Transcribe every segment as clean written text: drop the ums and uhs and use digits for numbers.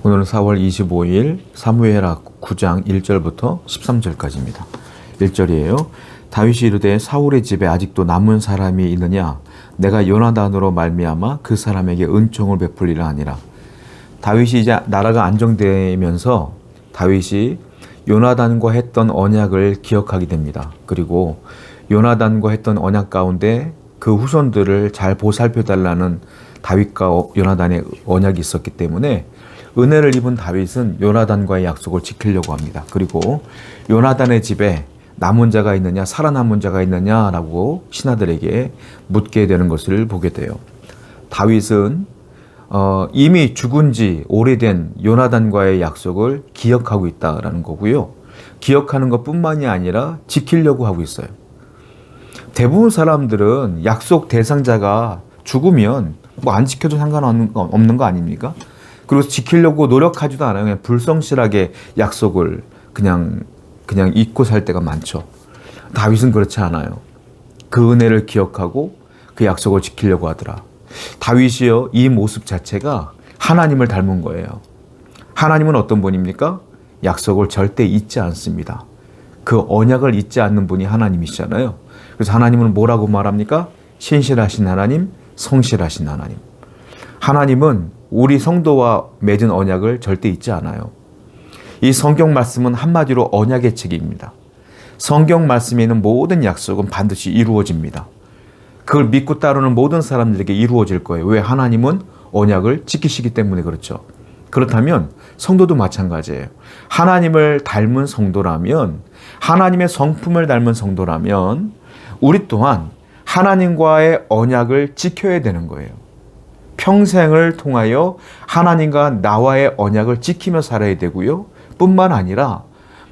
오늘은 4월 25일 사무엘하 9장 1절부터 13절까지입니다. 1절이에요. 다윗이 이르되 사울의 집에 아직도 남은 사람이 있느냐? 내가 요나단으로 말미암아 그 사람에게 은총을 베풀리라 하니라. 다윗이 이제 나라가 안정되면서 다윗이 요나단과 했던 언약을 기억하게 됩니다. 그리고 요나단과 했던 언약 가운데 그 후손들을 잘 보살펴달라는 다윗과 요나단의 언약이 있었기 때문에 은혜를 입은 다윗은 요나단과의 약속을 지키려고 합니다. 그리고 요나단의 집에 남은 자가 있느냐, 살아남은 자가 있느냐라고 신하들에게 묻게 되는 것을 보게 돼요. 다윗은 이미 죽은 지 오래된 요나단과의 약속을 기억하고 있다라는 거고요. 기억하는 것뿐만이 아니라 지키려고 하고 있어요. 대부분 사람들은 약속 대상자가 죽으면 뭐 안 지켜도 상관없는 거 아닙니까? 그리고 지키려고 노력하지도 않아요. 그냥 불성실하게 약속을 그냥 잊고 살 때가 많죠. 다윗은 그렇지 않아요. 그 은혜를 기억하고 그 약속을 지키려고 하더라. 다윗이요, 이 모습 자체가 하나님을 닮은 거예요. 하나님은 어떤 분입니까? 약속을 절대 잊지 않습니다. 그 언약을 잊지 않는 분이 하나님이시잖아요. 그래서 하나님은 뭐라고 말합니까? 신실하신 하나님, 성실하신 하나님. 하나님은 우리 성도와 맺은 언약을 절대 잊지 않아요. 이 성경 말씀은 한마디로 언약의 책입니다. 성경 말씀에 있는 모든 약속은 반드시 이루어집니다. 그걸 믿고 따르는 모든 사람들에게 이루어질 거예요. 왜? 하나님은 언약을 지키시기 때문에 그렇죠. 그렇다면 성도도 마찬가지예요. 하나님을 닮은 성도라면, 하나님의 성품을 닮은 성도라면 우리 또한 하나님과의 언약을 지켜야 되는 거예요. 평생을 통하여 하나님과 나와의 언약을 지키며 살아야 되고요. 뿐만 아니라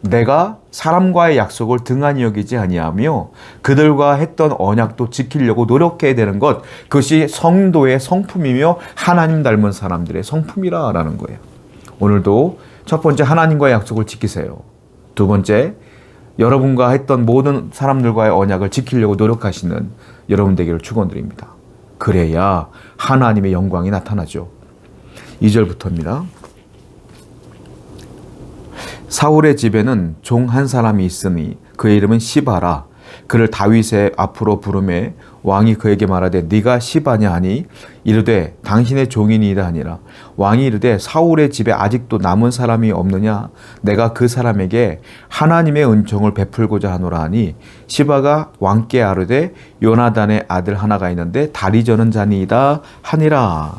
내가 사람과의 약속을 등한히 여기지 아니하며 그들과 했던 언약도 지키려고 노력해야 되는 것, 그것이 성도의 성품이며 하나님 닮은 사람들의 성품이라는 거예요. 오늘도 첫 번째, 하나님과의 약속을 지키세요. 두 번째, 여러분과 했던 모든 사람들과의 언약을 지키려고 노력하시는 여러분 되기를 축원드립니다. 그래야 하나님의 영광이 나타나죠. 2절부터입니다. 사울의 집에는 종 한 사람이 있으니 그의 이름은 시바라. 그를 다윗의 앞으로 부르매 왕이 그에게 말하되 네가 시바냐 하니 이르되 당신의 종이니이다 하니라. 왕이 이르되 사울의 집에 아직도 남은 사람이 없느냐? 내가 그 사람에게 하나님의 은총을 베풀고자 하노라 하니 시바가 왕께 아뢰되 요나단의 아들 하나가 있는데 다리 저는 자니이다 하니라.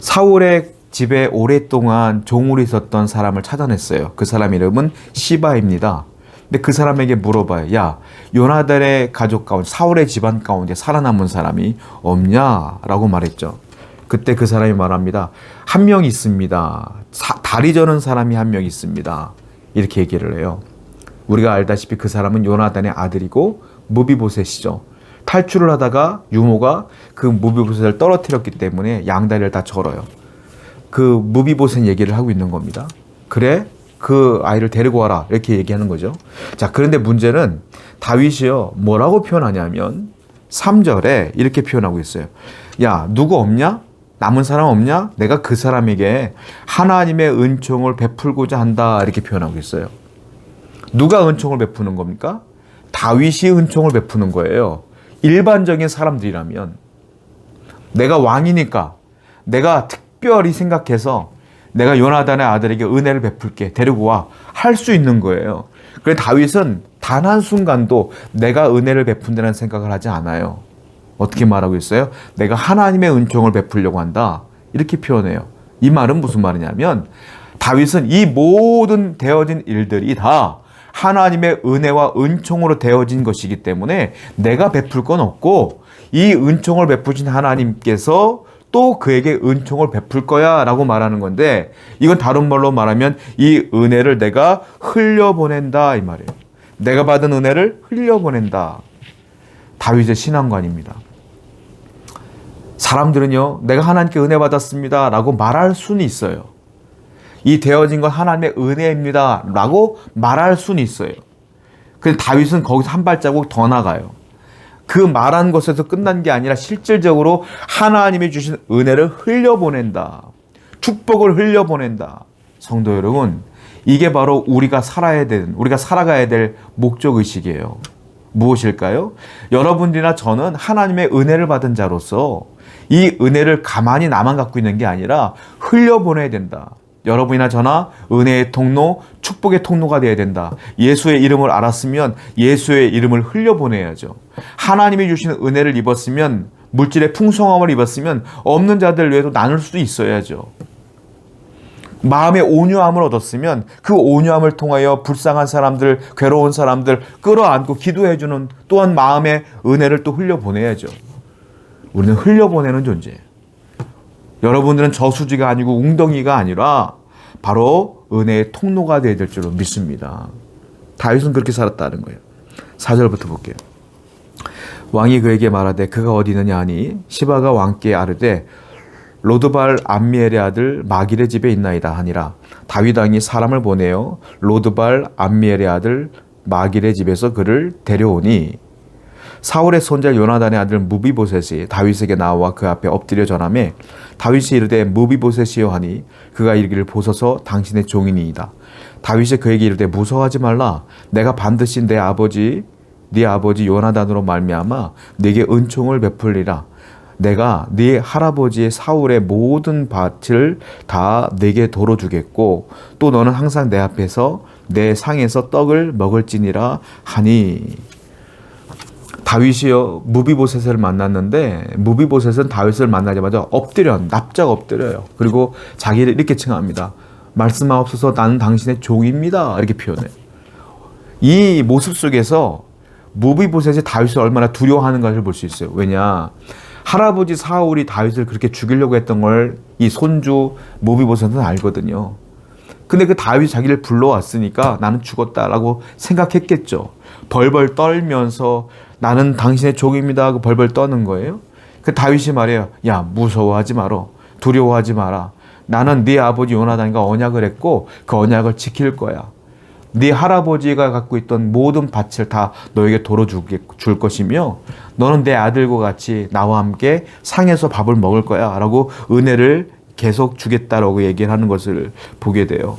사울의 집에 오랫동안 종으로 있었던 사람을 찾아냈어요. 그 사람 이름은 시바입니다. 근데 그 사람에게 물어봐요. 야, 요나단의 가족 가운데, 사울의 집안 가운데 살아남은 사람이 없냐? 라고 말했죠. 그때 그 사람이 말합니다. 한 명 있습니다. 다리 저는 사람이 한 명 있습니다. 이렇게 얘기를 해요. 우리가 알다시피 그 사람은 요나단의 아들이고 무비보셋이죠. 탈출을 하다가 유모가 그 무비보셋을 떨어뜨렸기 때문에 양다리를 다 절어요. 그 무비보셋 얘기를 하고 있는 겁니다. 그래? 그 아이를 데리고 와라. 이렇게 얘기하는 거죠. 자, 그런데 문제는 다윗이요, 뭐라고 표현하냐면 3절에 이렇게 표현하고 있어요. 야, 누구 없냐? 남은 사람 없냐? 내가 그 사람에게 하나님의 은총을 베풀고자 한다. 이렇게 표현하고 있어요. 누가 은총을 베푸는 겁니까? 다윗이 은총을 베푸는 거예요. 일반적인 사람들이라면 내가 왕이니까 내가 특별히 생각해서 내가 요나단의 아들에게 은혜를 베풀게, 데리고 와, 할 수 있는 거예요. 그래서 다윗은 단 한순간도 내가 은혜를 베푼다는 생각을 하지 않아요. 어떻게 말하고 있어요? 내가 하나님의 은총을 베풀려고 한다. 이렇게 표현해요. 이 말은 무슨 말이냐면 다윗은 이 모든 되어진 일들이 다 하나님의 은혜와 은총으로 되어진 것이기 때문에 내가 베풀 건 없고 이 은총을 베푸신 하나님께서 또 그에게 은총을 베풀 거야 라고 말하는 건데, 이건 다른 말로 말하면 이 은혜를 내가 흘려보낸다 이 말이에요. 내가 받은 은혜를 흘려보낸다. 다윗의 신앙관입니다. 사람들은요, 내가 하나님께 은혜 받았습니다 라고 말할 수는 있어요. 이 되어진 건 하나님의 은혜입니다 라고 말할 수는 있어요. 근데 다윗은 거기서 한 발자국 더 나가요. 그 말한 것에서 끝난 게 아니라 실질적으로 하나님이 주신 은혜를 흘려보낸다. 축복을 흘려보낸다. 성도 여러분, 이게 바로 우리가 살아가야 될 목적의식이에요. 무엇일까요? 여러분들이나 저는 하나님의 은혜를 받은 자로서 이 은혜를 가만히 나만 갖고 있는 게 아니라 흘려보내야 된다. 여러분이나 저나 은혜의 통로, 축복의 통로가 되어야 된다. 예수의 이름을 알았으면 예수의 이름을 흘려보내야죠. 하나님이 주신 은혜를 입었으면, 물질의 풍성함을 입었으면 없는 자들 외에도 나눌 수도 있어야죠. 마음의 온유함을 얻었으면 그 온유함을 통하여 불쌍한 사람들, 괴로운 사람들 끌어안고 기도해주는 또한 마음의 은혜를 또 흘려보내야죠. 우리는 흘려보내는 존재예요. 여러분들은 저수지가 아니고 웅덩이가 아니라 바로 은혜의 통로가 되어야 될 줄로 믿습니다. 다윗은 그렇게 살았다는 거예요. 4절부터 볼게요. 왕이 그에게 말하되 그가 어디 있느냐 하니 시바가 왕께 아르되 로드발 암미엘의 아들 마길의 집에 있나이다 하니라. 다윗 왕이 사람을 보내어 로드발 암미엘의 아들 마길의 집에서 그를 데려오니 사울의 손자 요나단의 아들 무비보셋이 다윗에게 나와 그 앞에 엎드려 전하매 다윗이 이르되 무비보셋이여 하니 그가 이르기를 보소서 당신의 종이니이다. 다윗이 그에게 이르되 무서워하지 말라. 내가 반드시 네 아버지 요나단으로 말미암아 네게 은총을 베풀리라. 내가 네 할아버지 사울의 모든 밭을 다 네게 도로 주겠고 또 너는 항상 내 앞에서 내 상에서 떡을 먹을지니라 하니. 다윗이요 무비보셋을 만났는데 무비보셋은 다윗을 만나자마자 납작 엎드려요. 그리고 자기를 이렇게 칭합니다. 말씀하옵소서 나는 당신의 종입니다. 이렇게 표현해요. 이 모습 속에서 무비보셋이 다윗을 얼마나 두려워하는 것을 볼 수 있어요. 왜냐? 할아버지 사울이 다윗을 그렇게 죽이려고 했던 걸 이 손주 무비보셋은 알거든요. 근데 그 다윗이 자기를 불러왔으니까 나는 죽었다라고 생각했겠죠. 벌벌 떨면서 나는 당신의 종입니다 하고 벌벌 떠는 거예요. 그 다윗이 말해요. 야, 무서워하지 마라. 두려워하지 마라. 나는 네 아버지 요나단과 언약을 했고 그 언약을 지킬 거야. 네 할아버지가 갖고 있던 모든 밭을 다 너에게 도로 줄 것이며 너는 내 아들과 같이 나와 함께 상에서 밥을 먹을 거야 라고 은혜를 계속 주겠다라고 얘기를 하는 것을 보게 돼요.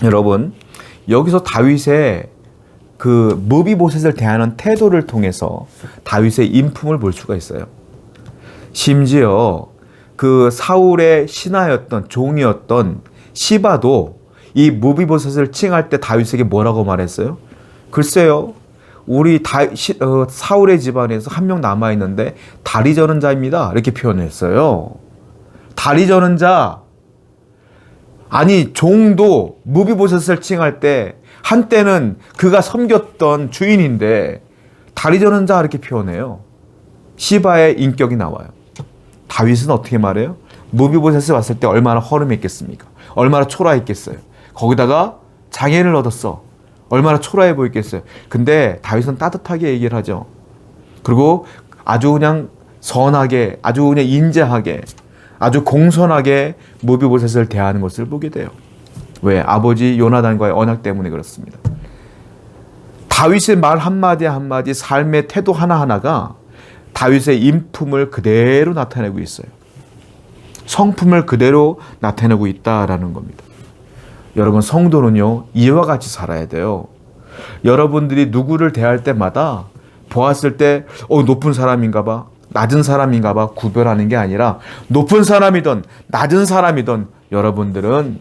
여러분, 여기서 다윗의 그 무비보셋을 대하는 태도를 통해서 다윗의 인품을 볼 수가 있어요. 심지어 그 사울의 신하였던 종이었던 시바도 이 무비보셋을 칭할 때 다윗에게 뭐라고 말했어요? 글쎄요, 우리 사울의 집안에서 한 명 남아 있는데 다리 저는 자입니다. 이렇게 표현했어요. 다리 저는 자. 아니, 종도 무비보셋을 칭할 때 한때는 그가 섬겼던 주인인데 다리 저는 자 이렇게 표현해요. 시바의 인격이 나와요. 다윗은 어떻게 말해요? 무비보셋을 왔을 때 얼마나 허름했겠습니까? 얼마나 초라했겠어요. 거기다가 장애를 얻었어. 얼마나 초라해 보였겠어요. 근데 다윗은 따뜻하게 얘기를 하죠. 그리고 아주 그냥 선하게, 아주 그냥 인자하게, 아주 공손하게 무비보셋을 대하는 것을 보게 돼요. 왜? 아버지 요나단과의 언약 때문에 그렇습니다. 다윗의 말 한마디 한마디, 삶의 태도 하나하나가 다윗의 인품을 그대로 나타내고 있어요. 성품을 그대로 나타내고 있다라는 겁니다. 여러분, 성도는요, 이와 같이 살아야 돼요. 여러분들이 누구를 대할 때마다 보았을 때 높은 사람인가 봐, 낮은 사람인가 봐 구별하는 게 아니라 높은 사람이든 낮은 사람이든 여러분들은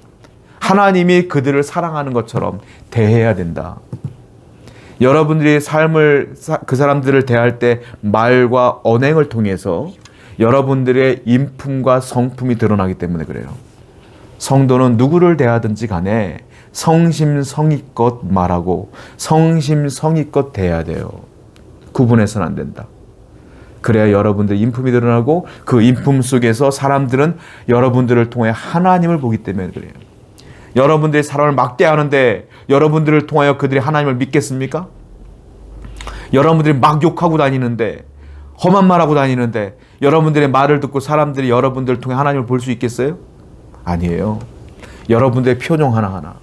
하나님이 그들을 사랑하는 것처럼 대해야 된다. 여러분들이 그 사람들을 대할 때 말과 언행을 통해서 여러분들의 인품과 성품이 드러나기 때문에 그래요. 성도는 누구를 대하든지 간에 성심성의껏 말하고 성심성의껏 대해야 돼요. 구분해서는 안 된다. 그래야 여러분들의 인품이 드러나고 그 인품 속에서 사람들은 여러분들을 통해 하나님을 보기 때문에 그래요. 여러분들이 사람을 막대하는데 여러분들을 통하여 그들이 하나님을 믿겠습니까? 여러분들이 막 욕하고 다니는데, 험한 말하고 다니는데 여러분들의 말을 듣고 사람들이 여러분들을 통해 하나님을 볼 수 있겠어요? 아니에요. 여러분들의 표정 하나하나,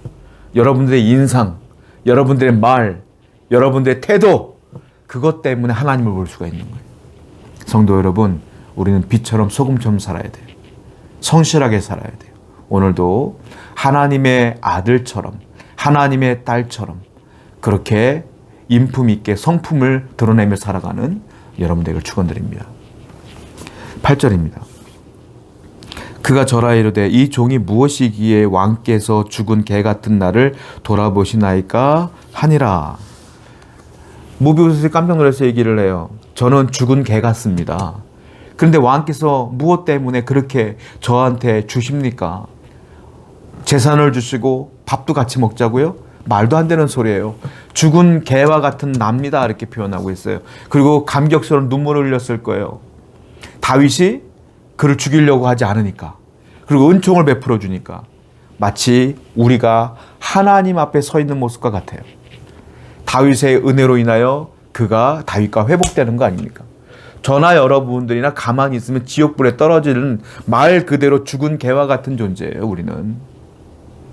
여러분들의 인상, 여러분들의 말, 여러분들의 태도, 그것 때문에 하나님을 볼 수가 있는 거예요. 성도 여러분, 우리는 빛처럼 소금처럼 살아야 돼요. 성실하게 살아야 돼요. 오늘도 하나님의 아들처럼, 하나님의 딸처럼 그렇게 인품 있게 성품을 드러내며 살아가는 여러분들에게 축원드립니다. 8절입니다. 그가 저라 이르되 이 종이 무엇이기에 왕께서 죽은 개 같은 나를 돌아보시나이까 하니라. 무비보셋이 깜짝 놀라서 얘기를 해요. 저는 죽은 개 같습니다. 그런데 왕께서 무엇 때문에 그렇게 저한테 주십니까? 재산을 주시고 밥도 같이 먹자고요? 말도 안 되는 소리예요. 죽은 개와 같은 납니다. 이렇게 표현하고 있어요. 그리고 감격스러운 눈물을 흘렸을 거예요. 다윗이 그를 죽이려고 하지 않으니까. 그리고 은총을 베풀어 주니까. 마치 우리가 하나님 앞에 서 있는 모습과 같아요. 다윗의 은혜로 인하여 그가 다윗과 회복되는 거 아닙니까? 저나 여러분들이나 가만히 있으면 지옥불에 떨어지는 말 그대로 죽은 개와 같은 존재예요. 우리는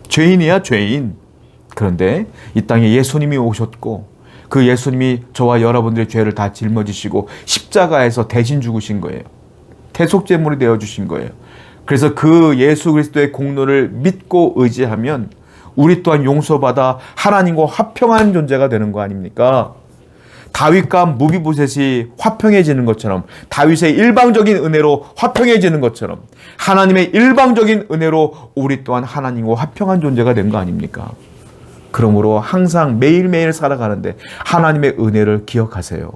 죄인이야, 죄인. 그런데 이 땅에 예수님이 오셨고 그 예수님이 저와 여러분들의 죄를 다 짊어지시고 십자가에서 대신 죽으신 거예요. 대속제물이 되어주신 거예요. 그래서 그 예수 그리스도의 공로를 믿고 의지하면 우리 또한 용서받아 하나님과 화평한 존재가 되는 거 아닙니까? 다윗과 무비보셋이 화평해지는 것처럼, 다윗의 일방적인 은혜로 화평해지는 것처럼 하나님의 일방적인 은혜로 우리 또한 하나님과 화평한 존재가 된 거 아닙니까? 그러므로 항상 매일매일 살아가는데 하나님의 은혜를 기억하세요.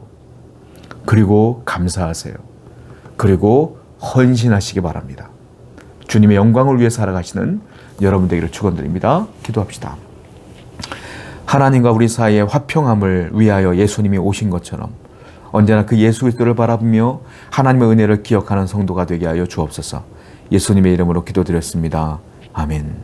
그리고 감사하세요. 그리고 헌신하시기 바랍니다. 주님의 영광을 위해 살아가시는 여러분 되기를 축원드립니다. 기도합시다. 하나님과 우리 사이의 화평함을 위하여 예수님이 오신 것처럼 언제나 그 예수 그리스도를 바라보며 하나님의 은혜를 기억하는 성도가 되게 하여 주옵소서. 예수님의 이름으로 기도드렸습니다. 아멘.